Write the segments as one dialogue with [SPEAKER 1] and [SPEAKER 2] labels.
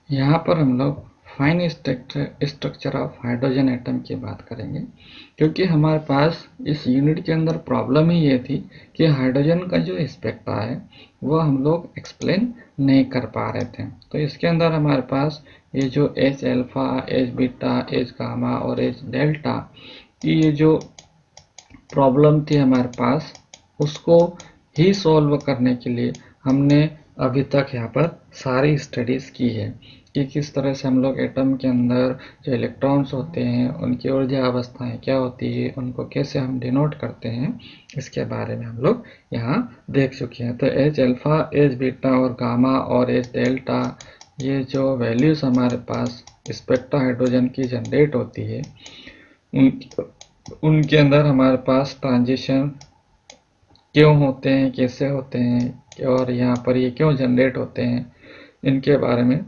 [SPEAKER 1] यहाँ पर हम लोग fine structure of hydrogen atom की बात करेंगे, क्योंकि हमारे पास इस यूनिट के अंदर प्रॉब्लम ही ये थी कि हाइड्रोजन का जो स्पेक्ट्रा है वो हम लोग एक्सप्लेन नहीं कर पा रहे थे। तो इसके अंदर हमारे पास ये जो H alpha, H beta, H gamma और एच डेल्टा की ये जो प्रॉब्लम थी हमारे पास, उसको ही सॉल्व करने के लिए हमने अभी तक यहाँ पर सारी स्टडीज़ की है कि किस तरह से हम लोग एटम के अंदर जो इलेक्ट्रॉन्स होते हैं उनकी ऊर्जा अवस्थाएं क्या होती है, उनको कैसे हम डिनोट करते हैं, इसके बारे में हम लोग यहाँ देख चुके हैं। तो एच अल्फा, एच बीटा और गामा और एच डेल्टा, ये जो वैल्यूज़ हमारे पास स्पेक्ट्रा हाइड्रोजन की जनरेट होती है, उन उनके अंदर हमारे पास ट्रांजिशन क्यों होते हैं, कैसे होते हैं और यहाँ पर ये क्यों जनरेट होते हैं, इनके बारे में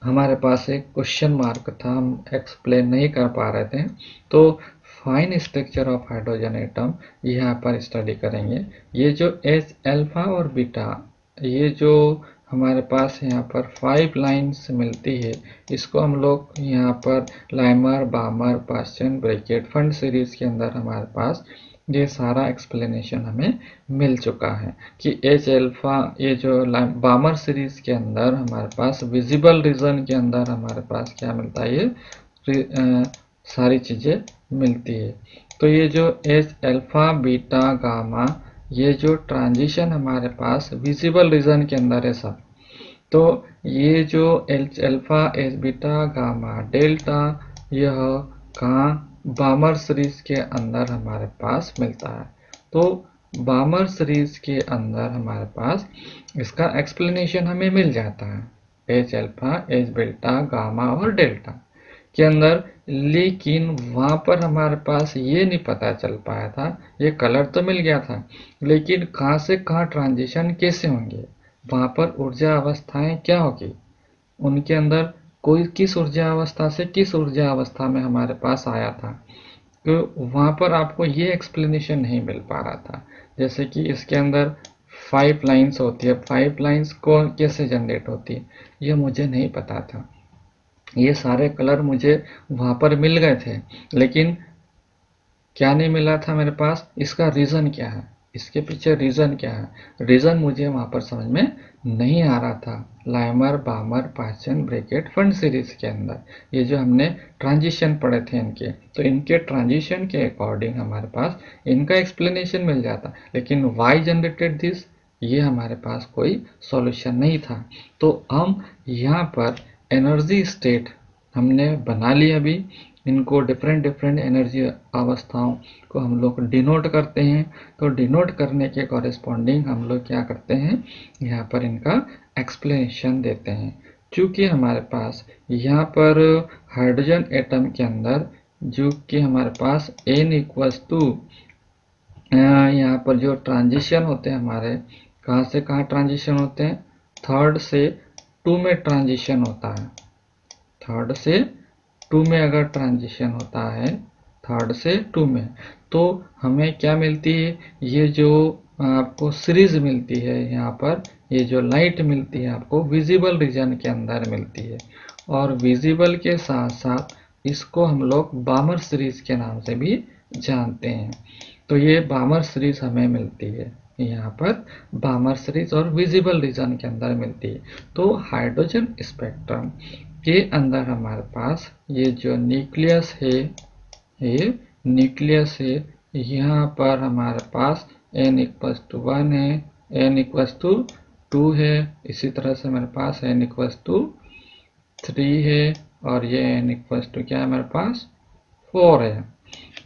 [SPEAKER 1] हमारे पास एक क्वेश्चन मार्क था, हम एक्सप्लेन नहीं कर पा रहे थे। तो fine structure of hydrogen atom यहाँ पर स्टडी करेंगे। ये जो एच अल्फा और बीटा, ये जो हमारे पास यहाँ पर 5 लाइन्स मिलती है, इसको हम लोग यहाँ पर लाइमर, बामर, पास्चन, ब्रैकेट, फंड सीरीज के अंदर हमारे पास ये सारा एक्सप्लेनेशन हमें मिल चुका है कि एच एल्फा, ये जो बामर सीरीज के अंदर हमारे पास विजिबल रीजन के अंदर हमारे पास क्या मिलता है, ये सारी चीज़ें मिलती है। तो ये जो एच एल्फा, बीटा, गामा, ये जो ट्रांजिशन हमारे पास विजिबल रीजन के अंदर है सब, तो ये जो H alpha, H beta, gamma, delta, यह कहाँ बामर सीरीज के अंदर हमारे पास मिलता है। तो बामर सीरीज के अंदर हमारे पास इसका एक्सप्लेनेशन हमें मिल जाता है, H alpha, H beta, gamma और डेल्टा के अंदर। लेकिन वहाँ पर हमारे पास ये नहीं पता चल पाया था, ये कलर तो मिल गया था, लेकिन कहाँ से कहाँ ट्रांजिशन कैसे होंगे, वहाँ पर ऊर्जा अवस्थाएं क्या होगी, उनके अंदर कोई किस ऊर्जा अवस्था से किस ऊर्जा अवस्था में हमारे पास आया था, तो वहाँ पर आपको ये एक्सप्लेनेशन नहीं मिल पा रहा था। जैसे कि इसके अंदर 5 लाइन्स होती है, 5 लाइन्स को कैसे जनरेट होती है, ये मुझे नहीं पता था। ये सारे कलर मुझे वहाँ पर मिल गए थे, लेकिन क्या नहीं मिला था मेरे पास, इसका रीज़न क्या है, इसके पीछे रीज़न क्या है, रीज़न मुझे वहाँ पर समझ में नहीं आ रहा था। लाइमर, बामर, पास्चन, ब्रैकेट, फंड सीरीज के अंदर ये जो हमने ट्रांजिशन पढ़े थे इनके, तो इनके ट्रांजिशन के अकॉर्डिंग हमारे पास इनका एक्सप्लेनेशन मिल जाता, लेकिन वाई जनरेटेड दिस, ये हमारे पास कोई सॉल्यूशन नहीं था। तो हम यहाँ पर एनर्जी स्टेट हमने बना लिया अभी, इनको डिफरेंट डिफरेंट एनर्जी अवस्थाओं को हम लोग डिनोट करते हैं। तो डिनोट करने के कॉरेस्पॉन्डिंग हम लोग क्या करते हैं, यहाँ पर इनका एक्सप्लेनेशन देते हैं। चूँकि हमारे पास यहाँ पर हाइड्रोजन एटम के अंदर जो कि हमारे पास n इक्वल्स टू, यहाँ पर जो ट्रांजिशन होते हैं हमारे, कहाँ से कहाँ ट्रांजिशन होते हैं, थर्ड से टू में ट्रांजिशन होता है, थर्ड से टू में अगर ट्रांजिशन होता है, थर्ड से टू में, तो हमें क्या मिलती है, ये जो आपको सीरीज मिलती है, यहाँ पर ये जो लाइट मिलती है आपको विजिबल रीजन के अंदर मिलती है, और विजिबल के साथ साथ इसको हम लोग बामर सीरीज के नाम से भी जानते हैं। तो ये बामर सीरीज हमें मिलती है, यहाँ पर बामर सीरीज और विजिबल रीजन के अंदर मिलती है। तो हाइड्रोजन स्पेक्ट्रम के अंदर हमारे पास ये जो न्यूक्लियस है, ये न्यूक्लियस है, यहाँ पर हमारे पास n इक्वल्स टू 1 है, n इक्वल्स टू 2 है, इसी तरह से हमारे पास n इक्वल्स टू 3 है, और ये n इक्वल्स टू क्या है हमारे पास 4 है।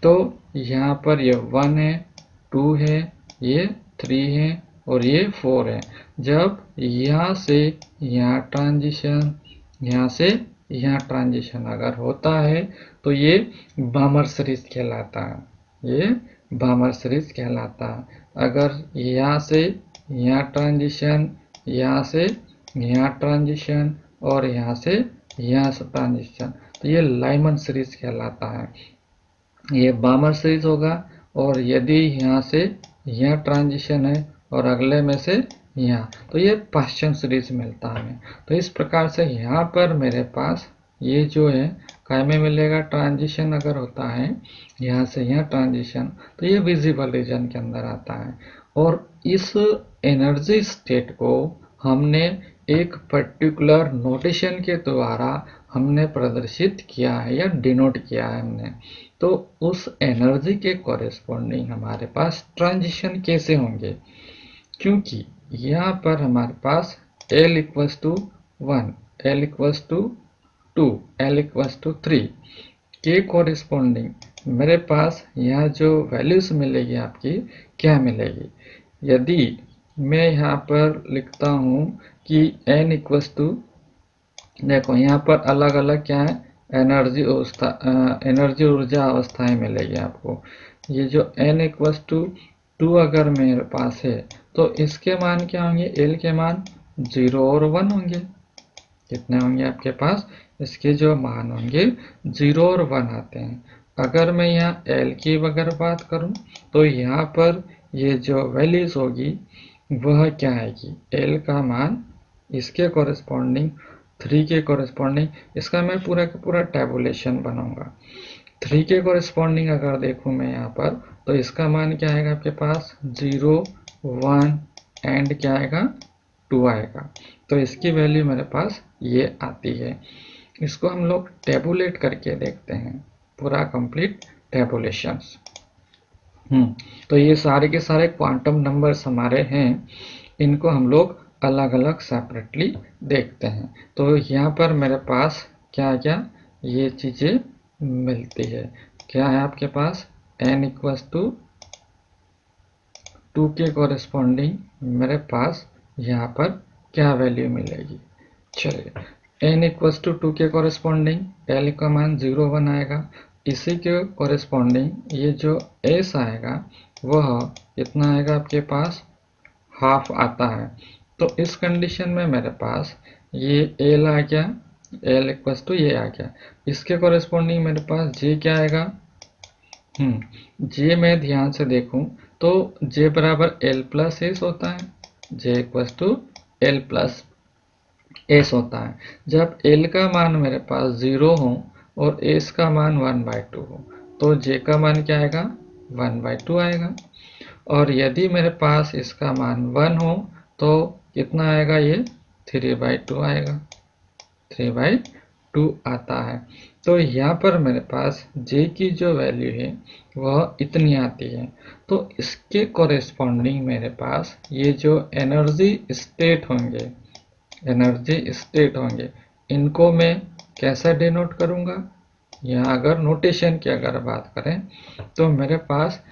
[SPEAKER 1] तो यहाँ पर ये 1 है, 2 है, ये 3 है और ये 4 है। जब यहाँ से यहाँ ट्रांजिशन, यहाँ से यहाँ ट्रांजिशन अगर होता है, तो ये बामर सीरीज कहलाता है, ये बामर सीरीज कहलाता है। अगर यहाँ से यहाँ ट्रांजिशन, यहाँ से यहाँ ट्रांजिशन और यहाँ से यहाँ से ट्रांजिशन, तो ये लाइमन सीरीज कहलाता है, ये बामर सीरीज होगा। और यदि यहाँ से यहाँ ट्रांजिशन है और अगले में से यहाँ, तो ये पाश्चन सीरीज मिलता है हमें। तो इस प्रकार से यहाँ पर मेरे पास ये जो है काय में मिलेगा, ट्रांजिशन अगर होता है यहाँ से यहाँ ट्रांजिशन, तो ये विजिबल रीजन के अंदर आता है। और इस एनर्जी स्टेट को हमने एक पर्टिकुलर नोटेशन के द्वारा हमने प्रदर्शित किया है या डिनोट किया है हमने। तो उस एनर्जी के कॉरेस्पॉन्डिंग हमारे पास ट्रांजिशन कैसे होंगे, क्योंकि यहाँ पर हमारे पास L equals to 1, L equals to 2, L equals to 3 के कॉरेस्पॉन्डिंग मेरे पास यहाँ जो वैल्यूज मिलेगी आपकी क्या मिलेगी। यदि मैं यहाँ पर लिखता हूँ कि n इक्वल्स टू, देखो यहाँ पर अलग अलग क्या है, एनर्जी ऊर्जा अवस्थाएं मिलेगी आपको। ये जो n इक्वल्स टू 2 अगर मेरे पास है तो इसके मान क्या होंगे, L के मान 0 और 1 होंगे। कितने होंगे आपके पास, इसके जो मान होंगे 0 और 1 आते हैं। अगर मैं यहाँ L की अगर बात करूँ तो यहाँ पर ये जो वैल्यूज होगी वह क्या आएगी, L का मान इसके कॉरेस्पॉन्डिंग 3 के कॉरेस्पॉन्डिंग, इसका मैं पूरा का पूरा टेबुलेशन बनाऊंगा। 3 के कॉरेस्पॉन्डिंग अगर देखूं मैं यहाँ पर तो इसका मान क्या आएगा आपके पास 0, 1 एंड क्या आएगा 2 आएगा। तो इसकी वैल्यू मेरे पास ये आती है। इसको हम लोग टेबुलेट करके देखते हैं, पूरा कंप्लीट टेबुलेशंस। तो ये सारे के सारे क्वांटम नंबर्स हमारे हैं, इनको हम लोग अलग अलग सेपरेटली देखते हैं। तो यहाँ पर मेरे पास क्या क्या ये चीज़ें मिलती है, क्या है आपके पास n इक्वल्स टू 2 के कॉरेस्पॉन्डिंग मेरे पास यहाँ पर क्या वैल्यू मिलेगी। चलिए n इक्वल्स टू 2 के कॉरेस्पॉन्डिंग L का मान 0, 1 आएगा। इसी के कॉरेस्पॉन्डिंग ये जो S आएगा वह कितना आएगा आपके पास, हाफ आता है। तो इस कंडीशन में मेरे पास ये L आ गया, L इक्वल्स टू ये आ गया। इसके कॉरेस्पॉन्डिंग मेरे पास J क्या आएगा, J में ध्यान से देखूं तो J बराबर L प्लस एस होता है, J equals to L plus S होता है। जब L का मान मेरे पास 0 हो और S का मान 1/2 हो तो J का मान क्या आएगा, 1/2 आएगा। और यदि मेरे पास इसका मान 1 हो तो कितना आएगा, ये 3/2 आएगा, 3/2 आता है। तो यहाँ पर मेरे पास J की जो वैल्यू है वह इतनी आती है। तो इसके कॉरेस्पॉन्डिंग मेरे पास ये जो एनर्जी स्टेट होंगे, इनको मैं कैसे डिनोट करूँगा। यहाँ अगर नोटेशन की अगर बात करें तो मेरे पास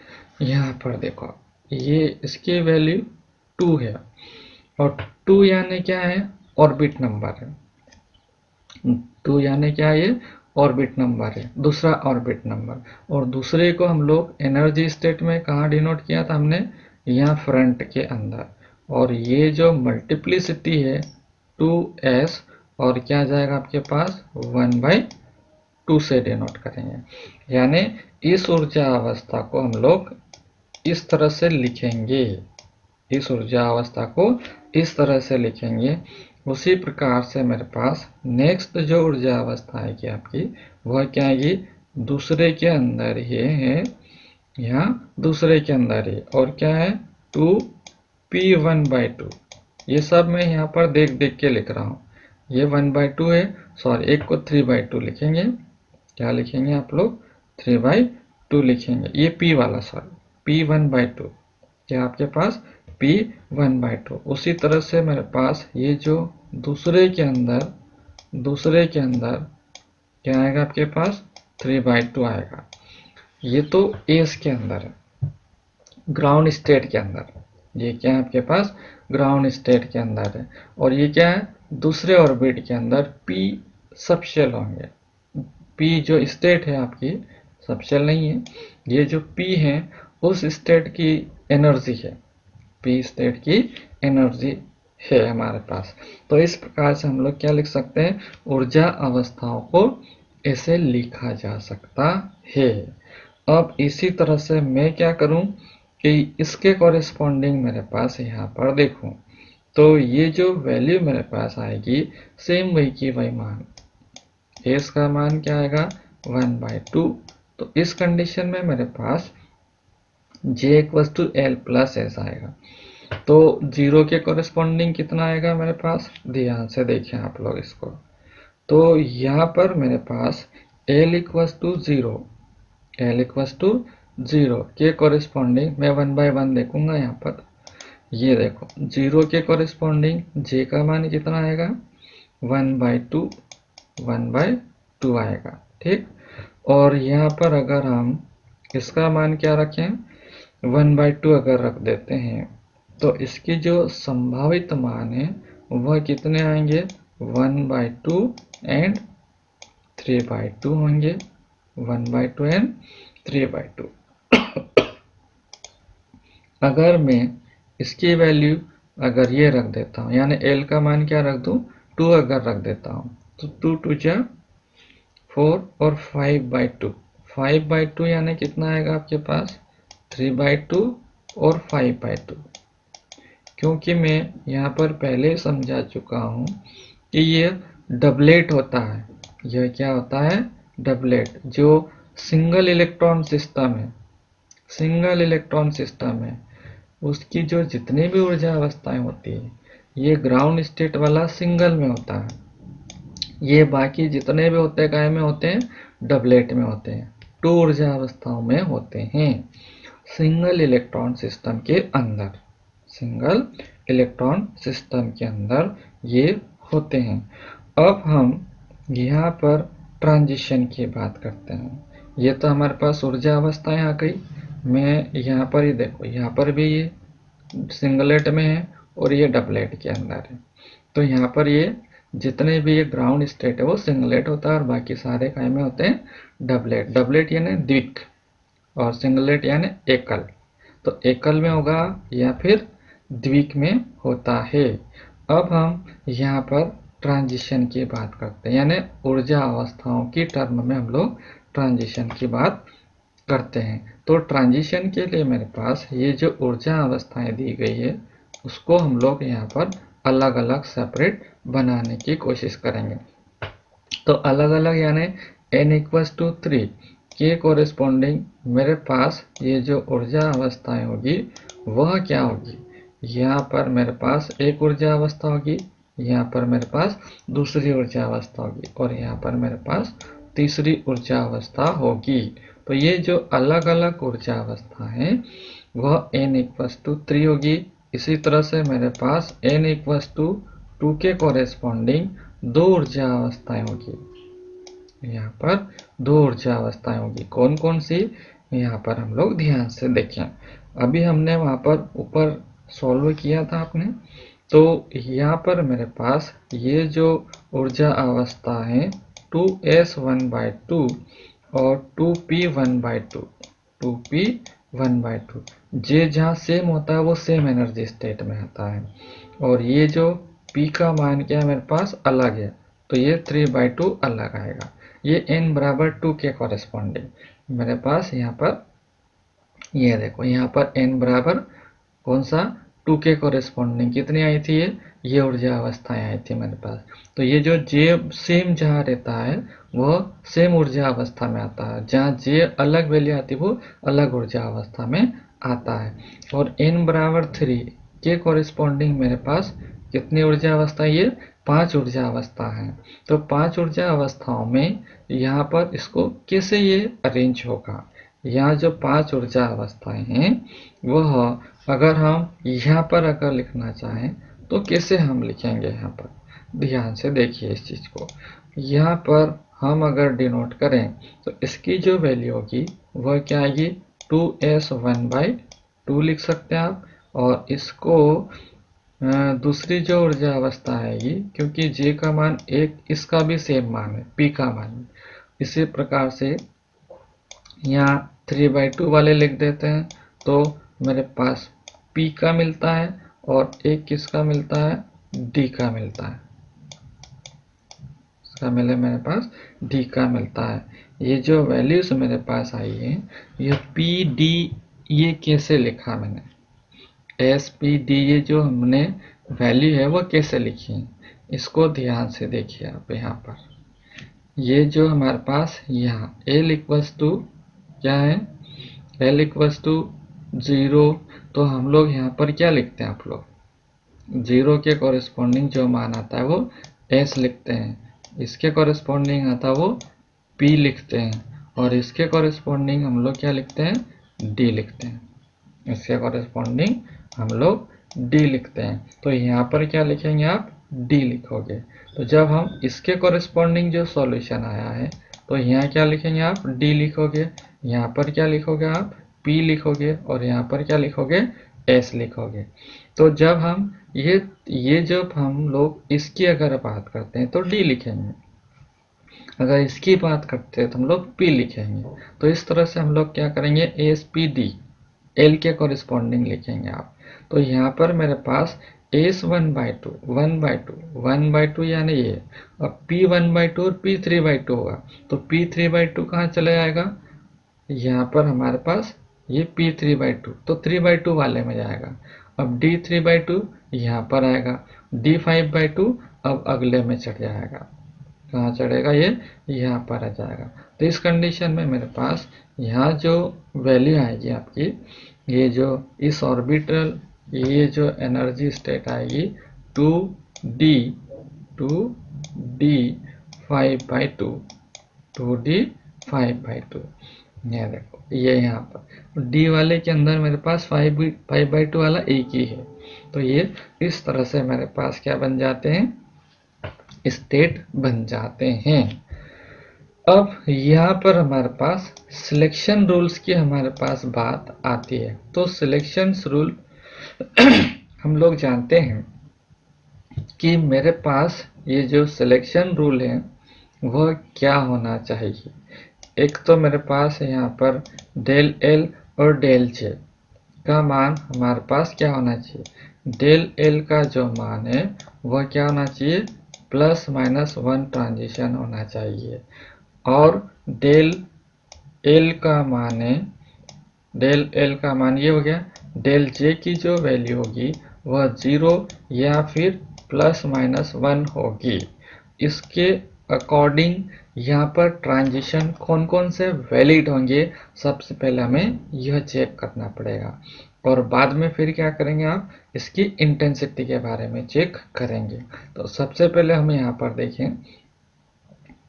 [SPEAKER 1] यहाँ पर देखो ये इसकी वैल्यू 2 है, और 2 यानी क्या है, ऑर्बिट नंबर है। 2 यानी क्या है, ये ऑर्बिट नंबर है, दूसरा ऑर्बिट नंबर। और दूसरे को हम लोग एनर्जी स्टेट में कहाँ डिनोट किया था हमने, यहाँ फ्रंट के अंदर। और ये जो मल्टीप्लिसिटी है 2s और क्या जाएगा आपके पास 1/2 से डिनोट करेंगे। यानी इस ऊर्जा अवस्था को हम लोग इस तरह से लिखेंगे, इस ऊर्जा अवस्था को इस तरह से लिखेंगे। उसी प्रकार से मेरे पास नेक्स्ट जो ऊर्जा अवस्था आएगी आपकी वह क्या आएगी, दूसरे के अंदर ये है, यहाँ दूसरे के अंदर है, और क्या है 2p1/2। ये सब मैं यहाँ पर देख देख के लिख रहा हूँ। ये 1/2 है, सॉरी एक को 3/2 लिखेंगे। क्या लिखेंगे आप लोग, 3/2 लिखेंगे। ये p वाला सॉरी p1/2, क्या आपके पास p1/2। उसी तरह से मेरे पास ये जो दूसरे के अंदर क्या आएगा आपके पास 3/2 आएगा। ये तो एस के अंदर है, ग्राउंड स्टेट के अंदर। ये क्या है आपके पास, ग्राउंड स्टेट के अंदर है। और ये क्या है, दूसरे ऑर्बिट के अंदर p सबशेल होंगे। p जो स्टेट है आपकी सबशेल नहीं है, ये जो p है उस स्टेट की एनर्जी है, p स्टेट की एनर्जी है हमारे पास। तो इस प्रकार से हम लोग क्या लिख सकते हैं, ऊर्जा अवस्थाओं को ऐसे लिखा जा सकता है। अब इसी तरह से मैं क्या करूं, कि इसके कॉरेस्पॉन्डिंग मेरे पास यहाँ पर देखूं तो ये जो वैल्यू मेरे पास आएगी सेम वही की वही मान, एस का मान क्या आएगा 1/2। तो इस कंडीशन में मेरे पास J equal to L plus S आएगा। तो जीरो के कॉरेस्पॉन्डिंग कितना आएगा मेरे पास, ध्यान से देखिए आप लोग इसको। तो यहाँ पर मेरे पास L equal to zero, L equal to zero के कॉरेस्पॉन्डिंग मैं 1/1 देखूंगा यहाँ पर। ये देखो जीरो के कॉरेस्पॉन्डिंग जे का मान कितना आएगा 1/2, 1/2 आएगा, ठीक। और यहाँ पर अगर हम इसका मान क्या रखें 1/2 अगर रख देते हैं तो इसकी जो संभावित मान है वह कितने आएंगे 1/2 एंड 3/2 होंगे, 1/2 एंड 3/2। अगर मैं इसकी वैल्यू अगर ये रख देता हूँ, यानी एल का मान क्या रख दूँ 2 अगर रख देता हूँ तो 2 2 जा 4 और 5/2, 5/2 यानी कितना आएगा आपके पास 3/2 और 5/2। क्योंकि मैं यहाँ पर पहले समझा चुका हूँ कि ये डबलेट होता है, यह क्या होता है डबलेट, जो सिंगल इलेक्ट्रॉन सिस्टम है, सिंगल इलेक्ट्रॉन सिस्टम है उसकी जो जितनी भी ऊर्जा अवस्थाएं होती है ये ग्राउंड स्टेट वाला सिंगल में होता है, ये बाकी जितने भी होते हैं काय में होते हैं डबलेट में होते हैं, 2 ऊर्जा अवस्थाओं में होते हैं सिंगल इलेक्ट्रॉन सिस्टम के अंदर, सिंगल इलेक्ट्रॉन सिस्टम के अंदर ये होते हैं। अब हम यहाँ पर ट्रांजिशन की बात करते हैं। ये तो हमारे पास ऊर्जा अवस्थाएं आ गई। मैं यहाँ पर ही देखो, यहाँ पर भी ये सिंगलेट में है और ये डबलेट के अंदर है। तो यहाँ पर ये जितने भी ये ग्राउंड स्टेट है वो सिंगलेट होता है और बाकी सारे काय में होते हैं डबलेट। डबलेट यानी द्विक और सिंगलेट यानी एकल। तो एकल में होगा या फिर द्विक में होता है। अब हम यहाँ पर ट्रांजिशन की बात करते हैं, यानी ऊर्जा अवस्थाओं की टर्म में हम लोग ट्रांजिशन की बात करते हैं। तो ट्रांजिशन के लिए मेरे पास ये जो ऊर्जा अवस्थाएं दी गई है उसको हम लोग यहाँ पर अलग अलग सेपरेट बनाने की कोशिश करेंगे। तो अलग अलग यानी n=3 के कोरेस्पॉन्डिंग मेरे पास ये जो ऊर्जा अवस्थाएं होगी वह क्या होगी, यहाँ पर मेरे पास एक ऊर्जा अवस्था होगी, यहाँ पर मेरे पास दूसरी ऊर्जा अवस्था होगी और यहाँ पर मेरे पास तीसरी ऊर्जा अवस्था होगी। तो ये जो अलग अलग ऊर्जा अवस्था है वह n=3 होगी। इसी तरह से मेरे पास n=2 के कोरेस्पॉन्डिंग 2 ऊर्जा अवस्थाएं होगी, यहाँ पर 2 ऊर्जा अवस्थाएं होगी। कौन कौन सी, यहाँ पर हम लोग ध्यान से देखें। अभी हमने वहाँ पर ऊपर सॉल्व किया था आपने, तो यहाँ पर मेरे पास ये जो ऊर्जा अवस्था है 2s1/2 और 2p1/2, 2p1/2 जे जहाँ सेम होता है वो सेम एनर्जी स्टेट में आता है। और ये जो p का मान क्या है मेरे पास अलग है, तो ये 3/2 अलग आएगा। ये n=2 के कॉरेस्पॉन्डिंग मेरे पास यहाँ पर ये देखो, यहाँ पर n कौन सा 2 के कॉरेस्पॉन्डिंग कितनी आई थी, ये ऊर्जा अवस्थाएं आई थी मेरे पास। तो ये जो जे सेम जहाँ रहता है वह सेम ऊर्जा अवस्था में आता है, जहाँ जे अलग वैल्यू आती है वो अलग ऊर्जा अवस्था में आता है। और n=3 के कॉरेस्पॉन्डिंग मेरे पास कितनी ऊर्जा अवस्था है, ये 5 ऊर्जा अवस्था है। तो 5 ऊर्जा अवस्थाओं में यहाँ पर इसको कैसे ये अरेंज होगा, यहाँ जो 5 ऊर्जा अवस्थाएं हैं वह अगर हम यहाँ पर अगर लिखना चाहें तो कैसे हम लिखेंगे, यहाँ पर ध्यान से देखिए इस चीज को। यहाँ पर हम अगर डिनोट करें तो इसकी जो वैल्यू होगी वह क्या आएगी 2s1/2 लिख सकते हैं आप। और इसको दूसरी जो ऊर्जा अवस्था आएगी, क्योंकि जे का मान एक इसका भी सेम मान है, पी का मान, इसी प्रकार से यहाँ 3/2 वाले लिख देते हैं तो मेरे पास P का मिलता है और एक किसका मिलता है D का मिलता है, इसका मिले मेरे पास D का मिलता है। ये जो वैल्यूज मेरे पास आई है ये P D ये कैसे लिखा मैंने, एस पी डी, ये जो हमने वैल्यू है वो कैसे लिखी है, इसको ध्यान से देखिए आप। यहाँ पर ये जो हमारे पास यहाँ एल इक्वल्स टू क्या है, एल इक्वल्स टू 0, तो हम लोग यहाँ पर क्या लिखते हैं, आप लोग 0 के कॉरेस्पॉन्डिंग जो मान आता है वो एस लिखते हैं, इसके कॉरेस्पॉन्डिंग आता है वो पी लिखते हैं, और इसके कॉरेस्पॉन्डिंग हम लोग क्या लिखते हैं, डी लिखते हैं, इसके कॉरेस्पॉन्डिंग हम लोग डी लिखते हैं। तो यहाँ पर क्या लिखेंगे आप, डी लिखोगे। तो जब हम इसके कॉरेस्पॉन्डिंग जो सॉल्यूशन आया है, तो यहाँ क्या लिखेंगे आप, डी लिखोगे, यहाँ पर क्या लिखोगे आप, पी लिखोगे, और यहाँ पर क्या लिखोगे, एस लिखोगे। तो जब हम ये जब हम लोग इसकी अगर बात करते हैं तो डी लिखेंगे, अगर इसकी बात करते हैं तो हम लोग पी लिखेंगे। तो इस तरह से हम लोग क्या करेंगे, एस पी डी एल के कॉरेस्पॉन्डिंग लिखेंगे आप। तो यहाँ पर मेरे पास एस 1/2 1/2 1/2 यानी ये, और पी 1/2 और पी 3/2 होगा। तो पी 3/2 कहाँ चले जाएगा, यहाँ पर हमारे पास ये पी 3/2, तो 3/2 वाले में जाएगा। अब डी 3/2 यहाँ पर आएगा, डी 5/2 अब अगले में चढ़ जाएगा, कहाँ चढ़ेगा, ये यहाँ पर आ जाएगा। तो इस कंडीशन में मेरे पास यहाँ जो वैल्यू आएगी आपकी, ये जो इस ऑर्बिटल, ये जो एनर्जी स्टेट आएगी 2d 5/2 2d 5/2। ये देखो, ये यहाँ पर d वाले के अंदर मेरे पास 5/2 वाला एक ही है। तो ये इस तरह से मेरे पास क्या बन जाते हैं, स्टेट बन जाते हैं। अब यहाँ पर हमारे पास सिलेक्शन रूल्स की हमारे पास बात आती है। तो सिलेक्शन रूल हम लोग जानते हैं कि मेरे पास ये जो सिलेक्शन रूल है वह क्या होना चाहिए। एक तो मेरे पास यहाँ पर डेल एल और डेल जे का मान हमारे पास क्या होना चाहिए, डेल एल का जो मान है वह क्या होना चाहिए, ±1 ट्रांजिशन होना चाहिए, और डेल एल का मान है, डेल एल का मान ये हो गया, डेल जे की जो वैल्यू होगी वह 0 या फिर ±1 होगी। इसके अकॉर्डिंग यहाँ पर ट्रांजिशन कौन कौन से वैलिड होंगे, सबसे पहले हमें यह चेक करना पड़ेगा, और बाद में फिर क्या करेंगे आप, इसकी इंटेंसिटी के बारे में चेक करेंगे। तो सबसे पहले हम यहाँ पर देखें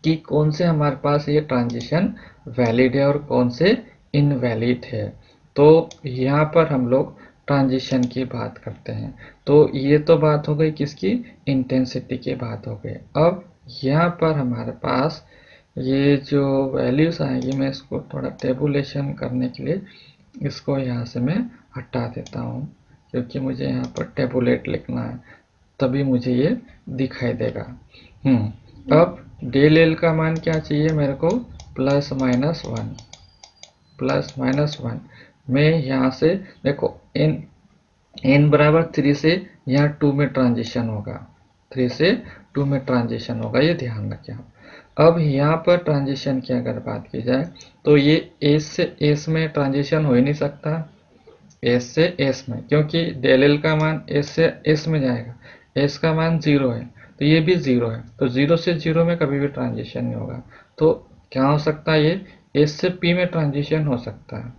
[SPEAKER 1] कि कौन से हमारे पास ये ट्रांजिशन वैलिड है और कौन से इनवैलिड है। तो यहाँ पर हम लोग ट्रांजिशन की बात करते हैं। तो ये तो बात हो गई किसकी, इंटेंसिटी की बात हो गई। अब यहाँ पर हमारे पास ये जो वैल्यूज आएगी, मैं इसको थोड़ा टेबुलेशन करने के लिए इसको यहाँ से मैं हटा देता हूँ, क्योंकि मुझे यहाँ पर टेबुलेट लिखना है, तभी मुझे ये दिखाई देगा। अब डेल एल का मान क्या चाहिए मेरे को, ±1 मैं यहाँ से देखो n बराबर 3 से यहाँ 2 में ट्रांजिशन होगा, 3 से 2 में ट्रांजिशन होगा, ये ध्यान रखें। अब यहाँ पर ट्रांजिशन की अगर बात की जाए तो ये एस से एस में ट्रांजिशन हो ही नहीं सकता, एस से एस में, क्योंकि डेल एल का मान एस से एस में जाएगा, एस का मान 0 है तो ये भी 0 है, तो 0 से 0 में कभी भी ट्रांजिशन नहीं होगा। तो क्या हो सकता है, ये एस से पी में ट्रांजिशन हो सकता है,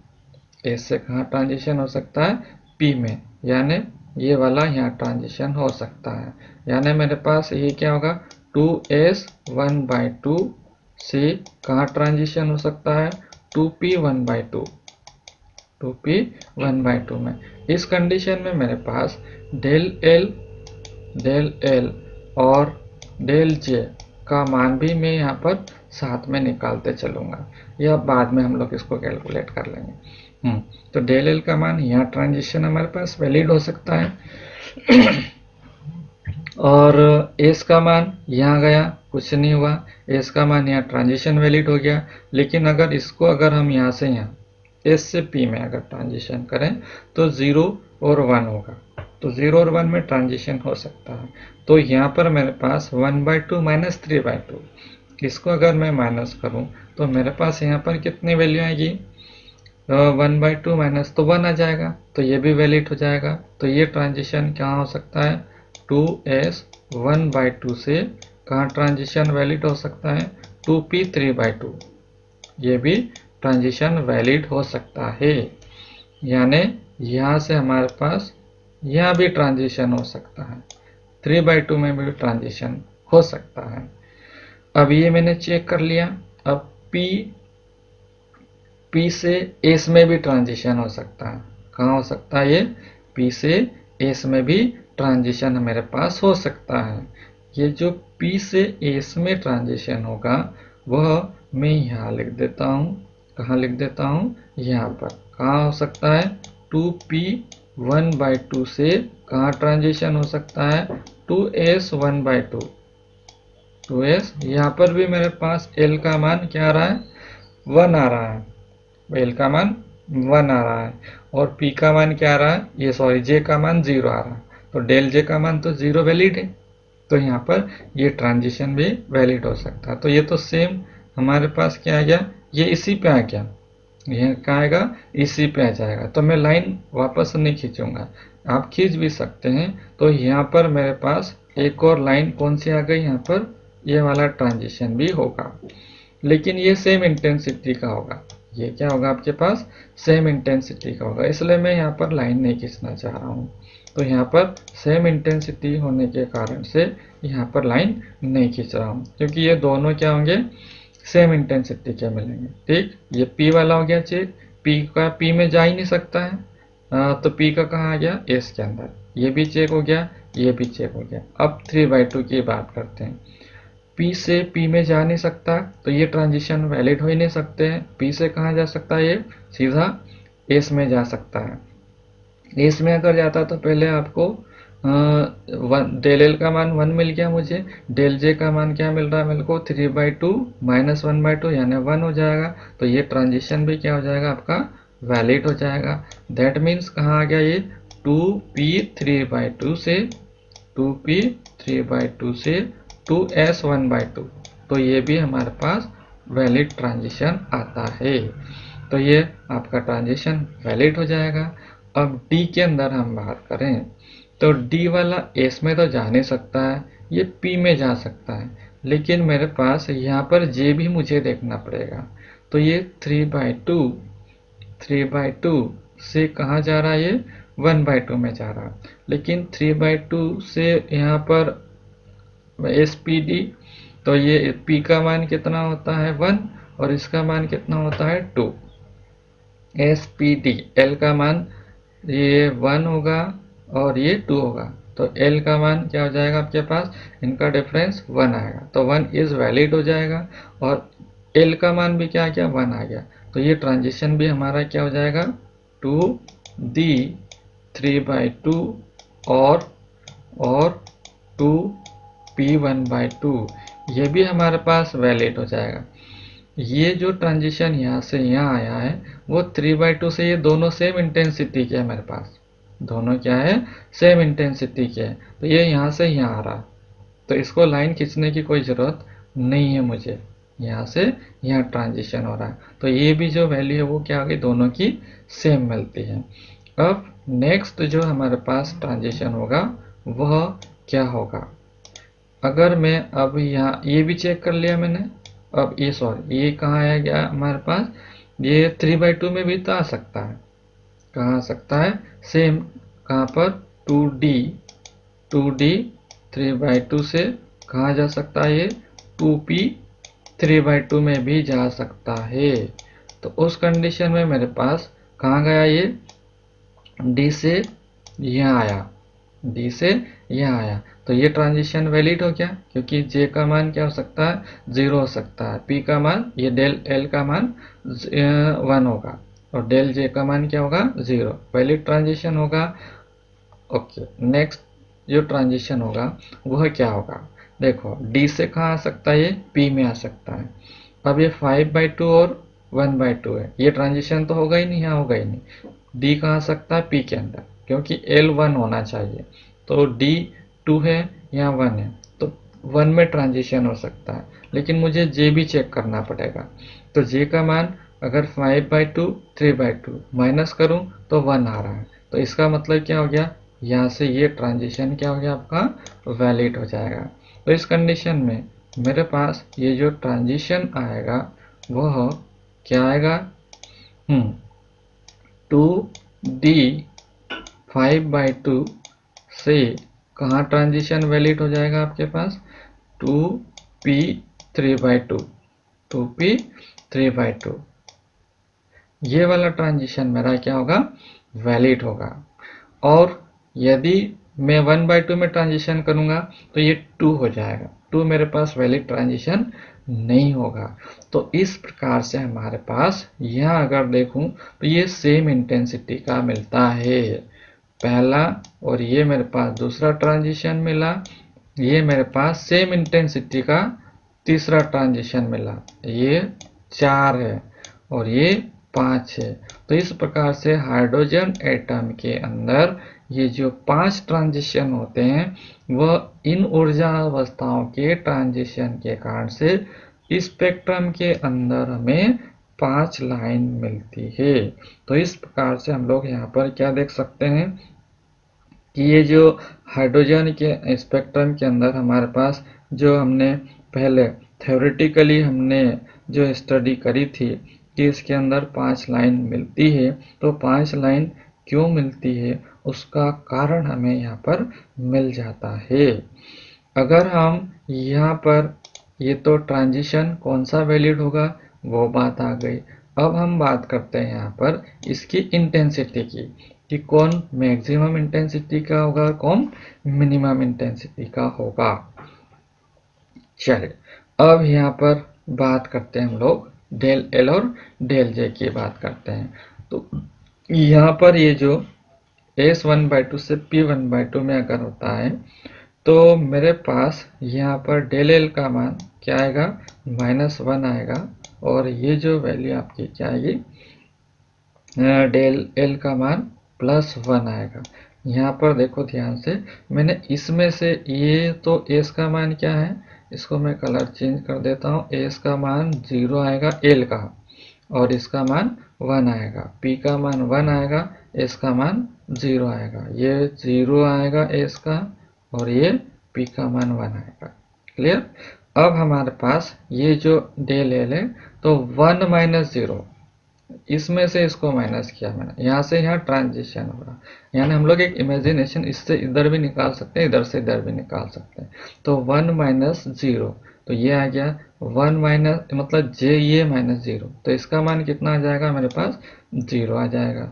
[SPEAKER 1] एस से कहाँ ट्रांजिशन हो सकता है, पी में, यानी ये वाला यहाँ ट्रांजिशन हो सकता है। यानी मेरे पास ये क्या होगा, 2s 1/2 से कहाँ ट्रांजिशन हो सकता है, 2p 1/2 में। इस कंडीशन में मेरे पास डेल एल और डेल जे का मान भी मैं यहाँ पर साथ में निकालते चलूँगा, या बाद में हम लोग इसको कैलकुलेट कर लेंगे। तो डेल एल का मान यहाँ ट्रांजिशन हमारे पास वैलिड हो सकता है और एस का मान यहाँ गया, कुछ नहीं हुआ, एस का मान यहाँ ट्रांजिशन वैलिड हो गया। लेकिन अगर इसको अगर हम यहाँ से यहाँ एस से पी में अगर ट्रांजिशन करें तो 0 और 1 होगा, तो 0 और 1 में ट्रांजिशन हो सकता है। तो यहाँ पर मेरे पास 1/2 - 3/2, इसको अगर मैं माइनस करूँ तो मेरे पास यहाँ पर कितनी वैल्यू आएगी, 1/2 माइनस तो 1 आ जाएगा, तो ये भी वैलिड हो जाएगा। तो ये ट्रांजिशन कहाँ हो सकता है, 2s 1/2 से कहाँ ट्रांजिशन वैलिड हो सकता है, 2p 3/2, ये भी ट्रांजिशन वैलिड हो सकता है। यानी यहाँ से हमारे पास यहाँ भी ट्रांजिशन हो सकता है, 3/2 में भी ट्रांजिशन हो सकता है। अब ये मैंने चेक कर लिया। अब P से S में भी ट्रांजिशन हो सकता है। कहाँ हो सकता है ये, P से S में भी ट्रांजिशन मेरे पास हो सकता है। ये जो P से S में ट्रांजिशन होगा वह मैं यहाँ लिख देता हूँ। कहाँ लिख देता हूँ, यहाँ पर। कहाँ हो सकता है, 2p 1/2 से कहाँ ट्रांजिशन हो सकता है, 2s 1/2। 2s यहाँ पर भी मेरे पास L का मान क्या आ रहा है, 1 आ रहा है। L का मान 1 आ रहा है और P का मान क्या आ रहा है, ये सॉरी J का मान 0 आ रहा है। तो डेल J का मान तो 0 वैलिड है, तो यहाँ पर ये ट्रांजिशन भी वैलिड हो सकता है। तो ये तो सेम हमारे पास क्या आ गया, ये इसी पे आ गया, यह क्या आएगा, इसी पे आ जाएगा। तो मैं लाइन वापस नहीं खींचूंगा, आप खींच भी सकते हैं। तो यहाँ पर मेरे पास एक और लाइन कौन सी आ गई, यहाँ पर ये वाला ट्रांजिशन भी होगा, लेकिन ये सेम इंटेंसिटी का होगा। ये क्या होगा आपके पास, सेम इंटेंसिटी का होगा, इसलिए मैं यहाँ पर लाइन नहीं खींचना चाह रहा हूँ। तो यहाँ पर सेम इंटेंसिटी होने के कारण से यहाँ पर लाइन नहीं खींच रहा हूँ, क्योंकि ये दोनों क्या होंगे, सेम इंटेंसिटी के मिलेंगे। ठीक, ये P वाला हो गया चेक, P का P में जा ही नहीं सकता है, तो P का कहाँ आ गया, S के अंदर। ये भी चेक हो गया, ये भी चेक हो गया। अब 3/2 की बात करते हैं। P से P में जा नहीं सकता, तो ये ट्रांजिशन वैलिड हो ही नहीं सकते हैं। P से कहाँ जा सकता है, ये सीधा S में जा सकता है। S में अगर जाता तो पहले आपको डेल L का मान 1 मिल गया मुझे, डेल J का मान क्या मिल रहा है मेरे को, 3/2 माइनस 1/2 यानी 1 हो जाएगा। तो ये ट्रांजिशन भी क्या हो जाएगा आपका, वैलिड हो जाएगा। दैट मीन्स कहाँ आ गया ये, 2p 3/2 से 2p 3/2 से 2s 1/2। तो ये भी हमारे पास वैलिड ट्रांजिशन आता है। तो ये आपका ट्रांजिशन वैलिड हो जाएगा। अब D के अंदर हम बात करें तो D वाला S में तो जा नहीं सकता है, ये P में जा सकता है, लेकिन मेरे पास यहाँ पर J भी मुझे देखना पड़ेगा। तो ये 3/2 से कहाँ जा रहा है, ये 1/2 में जा रहा है, लेकिन 3/2 से यहाँ पर SPD, तो ये P का मान कितना होता है 1 और इसका मान कितना होता है 2। SPD L का मान ये 1 होगा और ये 2 होगा, तो L का मान क्या हो जाएगा आपके पास, इनका डिफरेंस 1 आएगा, तो 1 इज वैलिड हो जाएगा। और L का मान भी क्या आ गया, 1 आ गया। तो ये ट्रांजिशन भी हमारा क्या हो जाएगा, 2D 3/2 और 2p 1/2, ये भी हमारे पास वैलिड हो जाएगा। ये जो ट्रांजिशन यहाँ से यहाँ आया है वो 3/2 से, ये दोनों सेम इंटेंसिटी के है मेरे पास, दोनों क्या है, सेम इंटेंसिटी के है। तो ये यहाँ से यहाँ आ रहा, तो इसको लाइन खींचने की कोई ज़रूरत नहीं है मुझे, यहाँ से यहाँ ट्रांजिशन हो रहा है। तो ये भी जो वैल्यू है वो क्या आ गई, दोनों की सेम मिलती है। अब नेक्स्ट जो हमारे पास ट्रांजिशन होगा वह क्या होगा, अगर मैं अब यहाँ ये भी चेक कर लिया मैंने, अब ये सॉरी ये कहाँ आया गया हमारे पास, ये 3/2 में भी तो आ सकता है, कहाँ आ सकता है, सेम कहाँ पर 2D 3/2 से कहाँ जा सकता है, ये 2p 3/2 में भी जा सकता है। तो उस कंडीशन में मेरे पास कहाँ गया, ये D से यहाँ आया, D से यहाँ आया, तो ये ट्रांजिशन वैलिड हो गया, क्योंकि J का मान क्या हो सकता है, 0 हो सकता है, P का मान, ये डेल L का मान 1 होगा और डेल J का मान क्या होगा, 0, वैलिड ट्रांजिशन होगा। ओके, नेक्स्ट जो ट्रांजिशन होगा वह क्या होगा, देखो D से कहाँ आ सकता है, ये P में आ सकता है। अब ये 5/2 और 1/2 है, ये ट्रांजिशन तो होगा ही नहीं, यहाँ होगा ही नहीं। D कहाँ आ सकता है, P के अंदर, क्योंकि L 1 होना चाहिए, तो D 2 है, यहाँ 1 है, तो 1 में ट्रांजिशन हो सकता है, लेकिन मुझे J भी चेक करना पड़ेगा। तो J का मान अगर 5/2 3/2 माइनस करूं तो 1 आ रहा है। तो इसका मतलब क्या हो गया, यहाँ से ये ट्रांजिशन क्या हो गया आपका वैलिड हो जाएगा। तो इस कंडीशन में मेरे पास ये जो ट्रांजिशन आएगा वह क्या आएगा, 2D 5/2 से कहाँ ट्रांजिशन वैलिड हो जाएगा आपके पास 2P 3/2, 2P 3/2, ये वाला ट्रांजिशन मेरा क्या होगा वैलिड होगा। और यदि मैं 1/2 में ट्रांजिशन करूंगा तो ये 2 हो जाएगा, 2 मेरे पास वैलिड ट्रांजिशन नहीं होगा। तो इस प्रकार से हमारे पास यहाँ अगर देखूं तो ये सेम इंटेंसिटी का मिलता है पहला, और ये मेरे पास दूसरा ट्रांजिशन मिला, ये मेरे पास सेम इंटेंसिटी का तीसरा ट्रांजिशन मिला, ये 4 है और ये 5 है। तो इस प्रकार से हाइड्रोजन एटम के अंदर ये जो 5 ट्रांजिशन होते हैं वह इन ऊर्जा अवस्थाओं के ट्रांजिशन के कारण से स्पेक्ट्रम के अंदर हमें 5 लाइन मिलती है। तो इस प्रकार से हम लोग यहाँ पर क्या देख सकते हैं कि ये जो हाइड्रोजन के स्पेक्ट्रम के अंदर हमारे पास जो हमने पहले थ्योरेटिकली हमने जो स्टडी करी थी कि इसके अंदर 5 लाइन मिलती है, तो 5 लाइन क्यों मिलती है उसका कारण हमें यहाँ पर मिल जाता है। अगर हम यहाँ पर ये तो ट्रांजिशन कौन सा वैलिड होगा वो बात आ गई। अब हम बात करते हैं यहाँ पर इसकी इंटेंसिटी की कि कौन मैक्सिमम इंटेंसिटी का होगा, कौन मिनिमम इंटेंसिटी का होगा। चलिए अब यहाँ पर बात करते हैं हम लोग डेल एल और डेल जे की बात करते हैं। तो यहाँ पर ये जो S1/2 से P1/2 में अगर होता है तो मेरे पास यहाँ पर डेल एल का मान क्या आएगा -1 आएगा, और ये जो वैल्यू आपकी क्या आएगी डेल एल का मान +1 आएगा। यहाँ पर देखो ध्यान से, मैंने इसमें से ये तो एस का मान क्या है, इसको मैं कलर चेंज कर देता हूँ, एस का मान 0 आएगा एल का, और इसका मान 1 आएगा, पी का मान 1 आएगा, एस का मान 0 आएगा, ये 0 आएगा एस का और ये पी का मान 1 आएगा। क्लियर। अब हमारे पास ये जो डेल एल है तो 1 - 0, इसमें से इसको माइनस किया मैंने, यहाँ से यहाँ ट्रांजिशन हो रहा, यानी हम लोग एक इमेजिनेशन इससे इधर भी निकाल सकते हैं, इधर से इधर भी निकाल सकते हैं। तो 1 - 0, तो ये आ गया 1 माइनस मतलब जे ये -0, तो इसका मान कितना आ जाएगा मेरे पास 0 आ जाएगा,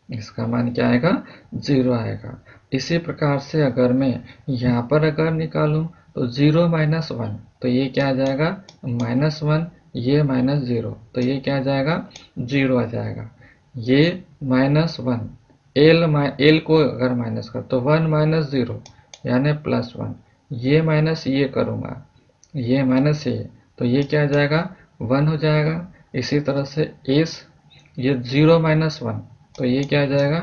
[SPEAKER 1] इसका मान क्या आएगा 0 आएगा। इसी प्रकार से अगर मैं यहाँ पर अगर निकालूं तो 0 - 1, तो ये क्या आ जाएगा -1, ये -0, तो ये क्या आ जाएगा 0 आ जाएगा, ये -1, एल को अगर माइनस कर तो 1 - 0 यानी +1, ये माइनस ये करूँगा, ये माइनस ये, तो ये क्या आ जाएगा 1 हो जाएगा। इसी तरह से एस ये 0 - 1, तो ये क्या आ जाएगा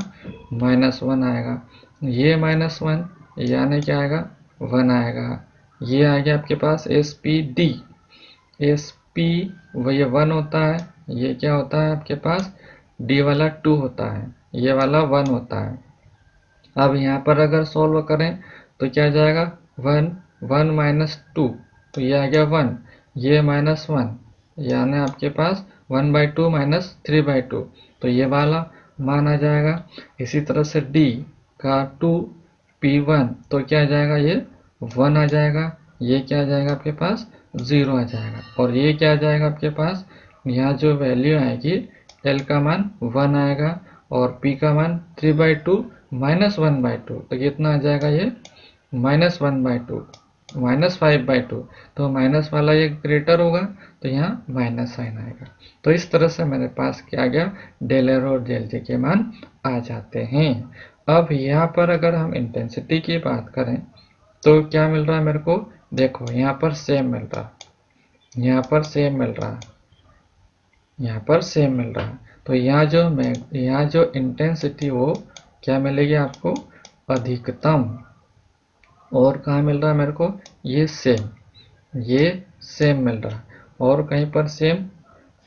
[SPEAKER 1] -1 आएगा, ये -1 यानी क्या आएगा 1 आएगा। ये आ गया आपके पास S P D, S P ये 1 होता है, ये क्या होता है आपके पास डी वाला 2 होता है, ये वाला 1 होता है। अब यहाँ पर अगर सॉल्व करें तो क्या आ जाएगा 1 1 - 2, तो ये आ गया 1, ये -1 यानी आपके पास 1/2 - 3/2, तो ये वाला मान आ जाएगा। इसी तरह से D का 2P1, तो क्या आ जाएगा ये 1 आ जाएगा, ये क्या आ जाएगा आपके पास 0 आ जाएगा, और ये क्या आ जाएगा आपके पास यहाँ जो वैल्यू आएगी L का मान 1 आएगा और P का मान 3/2 -1/2, तो कितना आ जाएगा ये -1/2 -5/2, तो माइनस वाला ये ग्रेटर होगा तो यहाँ माइनस साइन आएगा। तो इस तरह से मेरे पास क्या आ गया डेल एल और डेल जे के मान आ जाते हैं। अब यहाँ पर अगर हम इंटेंसिटी की बात करें तो क्या मिल रहा है मेरे को, देखो यहाँ पर सेम मिल रहा, यहाँ पर सेम मिल रहा, यहाँ पर सेम मिल रहा, तो यहाँ जो इंटेंसिटी वो क्या मिलेगी आपको अधिकतम, और कहाँ मिल रहा है मेरे को ये सेम मिल रहा है, और कहीं पर सेम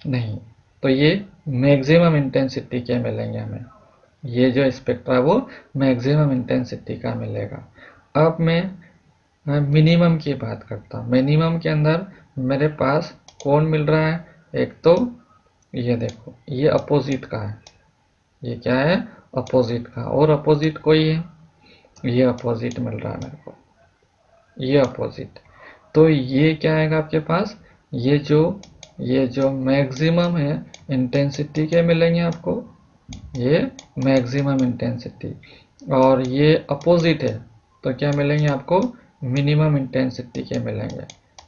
[SPEAKER 1] नहीं। तो ये मैक्सिमम इंटेंसिटी के मिलेंगे हमें। ये जो स्पेक्ट्रा वो मैक्सिमम इंटेंसिटी का मिलेगा। अब मैं मिनिमम की बात करता हूँ। मिनिमम के अंदर मेरे पास कौन मिल रहा है? एक तो ये देखो, ये अपोजिट का है। ये क्या है? अपोजिट का। और अपोजिट कोई है? ये अपोजिट मिल रहा है मेरे को, ये अपोजिट। तो ये क्या आएगा आपके पास? ये जो मैक्सिमम है इंटेंसिटी के मिलेंगे आपको, ये मैक्सिमम इंटेंसिटी। और ये अपोजिट है तो क्या मिलेंगे आपको? मिनिमम इंटेंसिटी के मिलेंगे।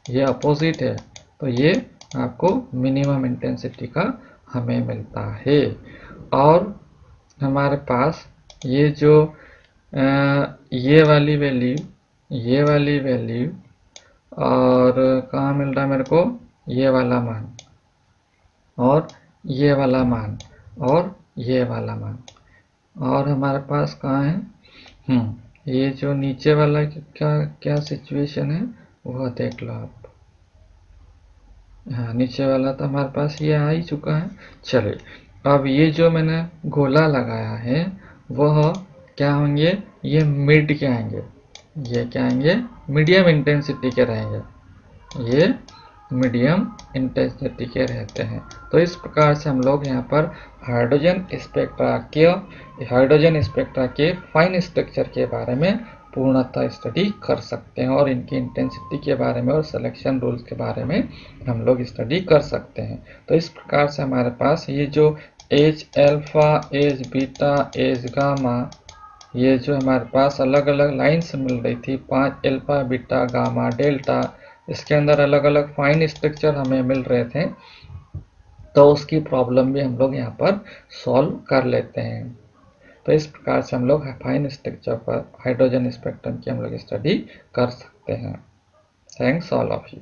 [SPEAKER 1] ये अपोजिट है तो ये आपको मिनिमम इंटेंसिटी का हमें मिलता है। और हमारे पास ये जो ये वाली वैल्यू और कहाँ मिल रहा है मेरे को? ये वाला मान और ये वाला मान और ये वाला मान। और हमारे पास कहाँ है? ये जो नीचे वाला क्या क्या सिचुएशन है वह देख लो आप। हाँ, नीचे वाला तो हमारे पास ये आ ही चुका है। चलिए, अब ये जो मैंने गोला लगाया है वह क्या होंगे? ये मिड के आएंगे। ये क्या आएंगे? मीडियम इंटेंसिटी के रहेंगे। ये मीडियम इंटेंसिटी के रहते हैं। तो इस प्रकार से हम लोग यहाँ पर हाइड्रोजन स्पेक्ट्रा के फाइन स्ट्रक्चर के बारे में पूर्णतः स्टडी कर सकते हैं और इनकी इंटेंसिटी के बारे में और सिलेक्शन रूल्स के बारे में हम लोग स्टडी कर सकते हैं। तो इस प्रकार से हमारे पास ये जो H alpha, H beta, H gamma, ये जो हमारे पास अलग अलग लाइन्स मिल रही थी, 5 अल्फा, बीटा, गामा, डेल्टा, इसके अंदर अलग अलग फाइन स्ट्रक्चर हमें मिल रहे थे। तो उसकी प्रॉब्लम भी हम लोग यहाँ पर सॉल्व कर लेते हैं। तो इस प्रकार से हम लोग फाइन स्ट्रक्चर पर हाइड्रोजन स्पेक्ट्रम की हम लोग स्टडी कर सकते हैं। Thanks all of you.